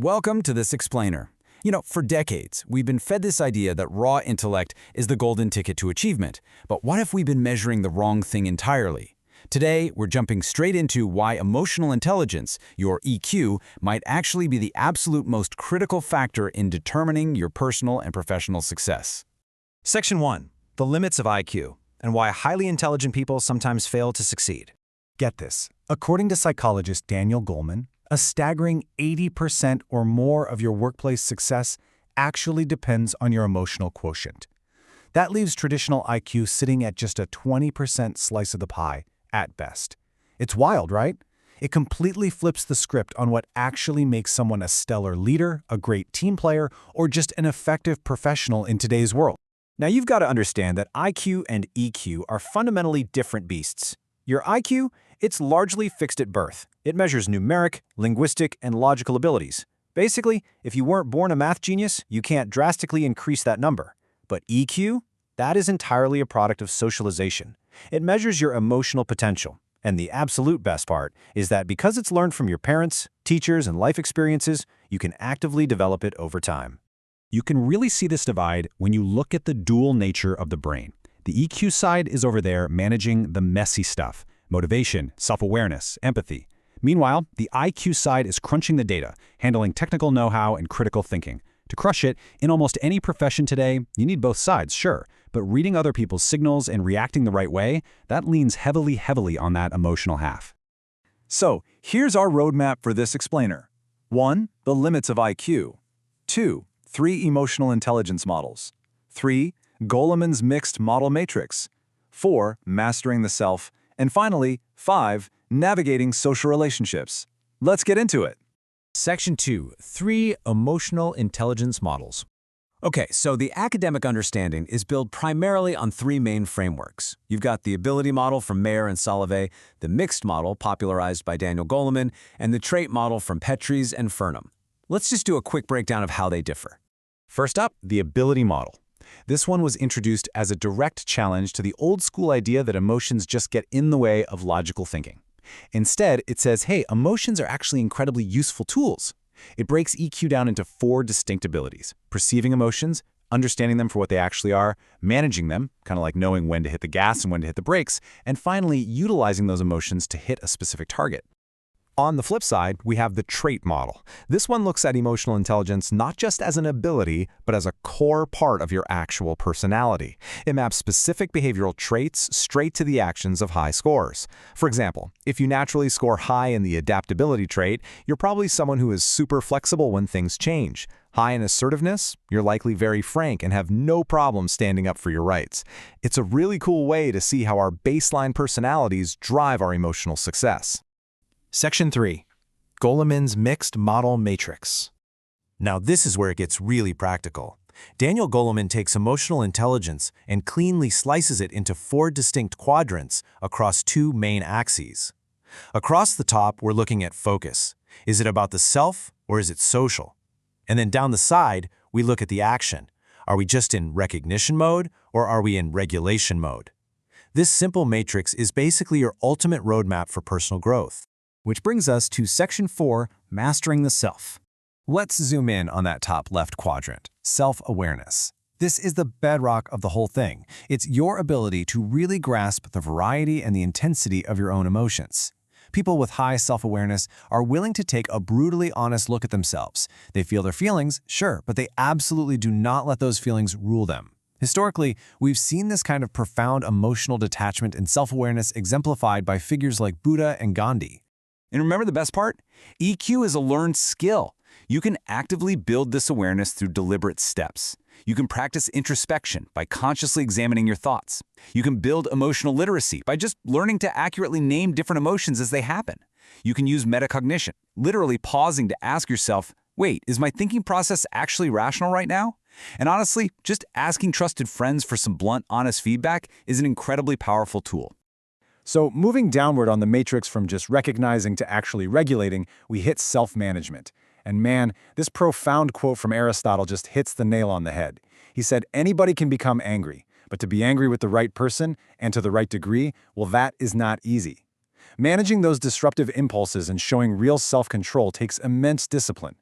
Welcome to this explainer. For decades, we've been fed this idea that raw intellect is the golden ticket to achievement. But what if we've been measuring the wrong thing entirely? Today, we're jumping straight into why emotional intelligence, your EQ, might actually be the absolute most critical factor in determining your personal and professional success. Section 1. The limits of IQ, and why highly intelligent people sometimes fail to succeed. Get this. According to psychologist Daniel Goleman, a staggering 80% or more of your workplace success actually depends on your emotional quotient. That leaves traditional IQ sitting at just a 20% slice of the pie, at best. It's wild, right? It completely flips the script on what actually makes someone a stellar leader, a great team player, or just an effective professional in today's world. Now you've got to understand that IQ and EQ are fundamentally different beasts. Your IQ, it's largely fixed at birth. It measures numeric, linguistic, and logical abilities. Basically, if you weren't born a math genius, you can't drastically increase that number. But EQ, that is entirely a product of socialization. It measures your emotional potential. And the absolute best part is that because it's learned from your parents, teachers, and life experiences, you can actively develop it over time. You can really see this divide when you look at the dual nature of the brain. The EQ side is over there managing the messy stuff: motivation, self-awareness, empathy. Meanwhile, the IQ side is crunching the data, handling technical know-how and critical thinking. To crush it, in almost any profession today, you need both sides, sure, but reading other people's signals and reacting the right way, that leans heavily on that emotional half. So, here's our roadmap for this explainer. 1. The limits of IQ. 2. 3 emotional intelligence models. 3. Goleman's mixed model matrix. 4. Mastering the self. And finally, 5. Navigating social relationships. Let's get into it. Section 2. 3 emotional intelligence models. Okay, so the academic understanding is built primarily on 3 main frameworks. You've got the ability model from Mayer and Salovey, the mixed model popularized by Daniel Goleman, and the trait model from Petries and Furnham. Let's just do a quick breakdown of how they differ. First up, the ability model. This one was introduced as a direct challenge to the old-school idea that emotions just get in the way of logical thinking. Instead, it says, hey, emotions are actually incredibly useful tools. It breaks EQ down into 4 distinct abilities: perceiving emotions, understanding them for what they actually are, managing them, kind of like knowing when to hit the gas and when to hit the brakes, and finally, utilizing those emotions to hit a specific target. On the flip side, we have the trait model. This one looks at emotional intelligence not just as an ability, but as a core part of your actual personality. It maps specific behavioral traits straight to the actions of high scorers. For example, if you naturally score high in the adaptability trait, you're probably someone who is super flexible when things change. High in assertiveness, you're likely very frank and have no problem standing up for your rights. It's a really cool way to see how our baseline personalities drive our emotional success. Section 3. Goleman's mixed model matrix. Now this is where it gets really practical. Daniel Goleman takes emotional intelligence and cleanly slices it into 4 distinct quadrants across 2 main axes. Across the top, we're looking at focus. Is it about the self or is it social? And then down the side, we look at the action. Are we just in recognition mode or are we in regulation mode? This simple matrix is basically your ultimate roadmap for personal growth. Which brings us to Section 4, Mastering the Self. Let's zoom in on that top left quadrant, self-awareness. This is the bedrock of the whole thing. It's your ability to really grasp the variety and the intensity of your own emotions. People with high self-awareness are willing to take a brutally honest look at themselves. They feel their feelings, sure, but they absolutely do not let those feelings rule them. Historically, we've seen this kind of profound emotional detachment and self-awareness exemplified by figures like Buddha and Gandhi. And remember the best part? EQ is a learned skill. You can actively build this awareness through deliberate steps. You can practice introspection by consciously examining your thoughts. You can build emotional literacy by just learning to accurately name different emotions as they happen. You can use metacognition, literally pausing to ask yourself, wait, is my thinking process actually rational right now? And honestly, just asking trusted friends for some blunt, honest feedback is an incredibly powerful tool. So moving downward on the matrix from just recognizing to actually regulating, we hit self-management. And man, this profound quote from Aristotle just hits the nail on the head. He said, anybody can become angry, but to be angry with the right person and to the right degree, well, that is not easy. Managing those disruptive impulses and showing real self-control takes immense discipline.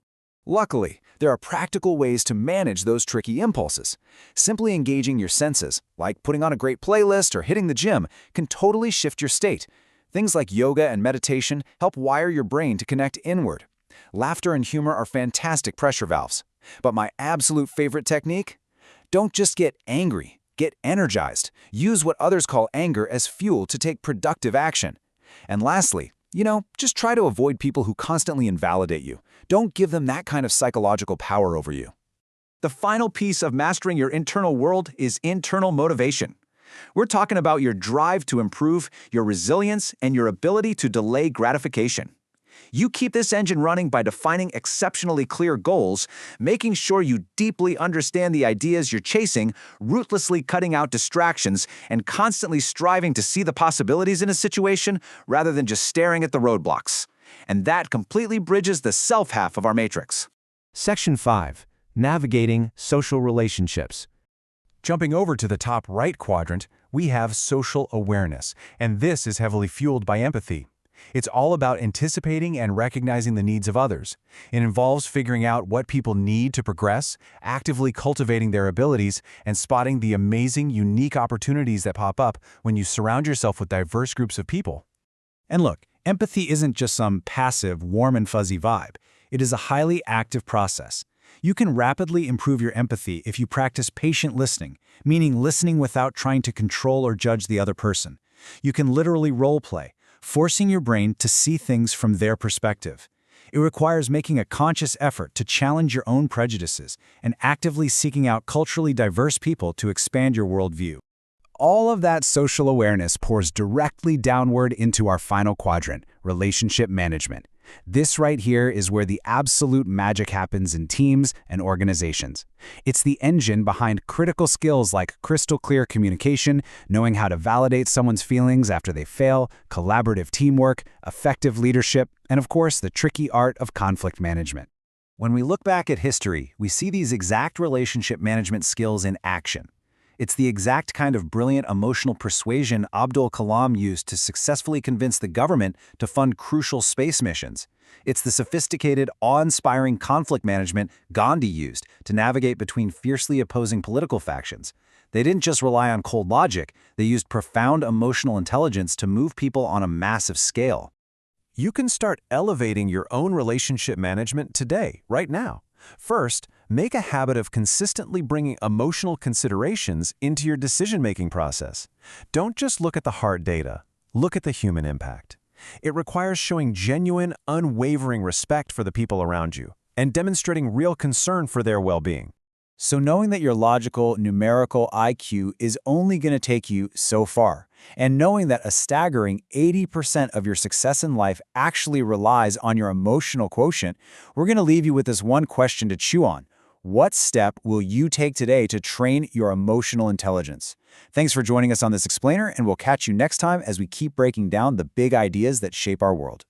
Luckily, there are practical ways to manage those tricky impulses. Simply engaging your senses, like putting on a great playlist or hitting the gym, can totally shift your state. Things like yoga and meditation help wire your brain to connect inward. Laughter and humor are fantastic pressure valves. But my absolute favorite technique? Don't just get angry, get energized. Use what others call anger as fuel to take productive action. And lastly, just try to avoid people who constantly invalidate you. Don't give them that kind of psychological power over you. The final piece of mastering your internal world is internal motivation. We're talking about your drive to improve, your resilience, and your ability to delay gratification. You keep this engine running by defining exceptionally clear goals, making sure you deeply understand the ideas you're chasing, ruthlessly cutting out distractions, and constantly striving to see the possibilities in a situation rather than just staring at the roadblocks. And that completely bridges the self half of our matrix. Section 5. Navigating social relationships. Jumping over to the top right quadrant, we have social awareness, and this is heavily fueled by empathy. It's all about anticipating and recognizing the needs of others. It involves figuring out what people need to progress, actively cultivating their abilities, and spotting the amazing, unique opportunities that pop up when you surround yourself with diverse groups of people. And look, empathy isn't just some passive, warm and fuzzy vibe. It is a highly active process. You can rapidly improve your empathy if you practice patient listening, meaning listening without trying to control or judge the other person. You can literally role play, forcing your brain to see things from their perspective. It requires making a conscious effort to challenge your own prejudices and actively seeking out culturally diverse people to expand your worldview. All of that social awareness pours directly downward into our final quadrant, relationship management. This right here is where the absolute magic happens in teams and organizations. It's the engine behind critical skills like crystal clear communication, knowing how to validate someone's feelings after they fail, collaborative teamwork, effective leadership, and of course, the tricky art of conflict management. When we look back at history, we see these exact relationship management skills in action. It's the exact kind of brilliant emotional persuasion Abdul Kalam used to successfully convince the government to fund crucial space missions. It's the sophisticated, awe-inspiring conflict management Gandhi used to navigate between fiercely opposing political factions. They didn't just rely on cold logic, they used profound emotional intelligence to move people on a massive scale. You can start elevating your own relationship management today, right now. First, make a habit of consistently bringing emotional considerations into your decision-making process. Don't just look at the hard data, look at the human impact. It requires showing genuine, unwavering respect for the people around you and demonstrating real concern for their well-being. So knowing that your logical, numerical IQ is only going to take you so far, and knowing that a staggering 80% of your success in life actually relies on your emotional quotient, we're going to leave you with this one question to chew on. What step will you take today to train your emotional intelligence? Thanks for joining us on this explainer, and we'll catch you next time as we keep breaking down the big ideas that shape our world.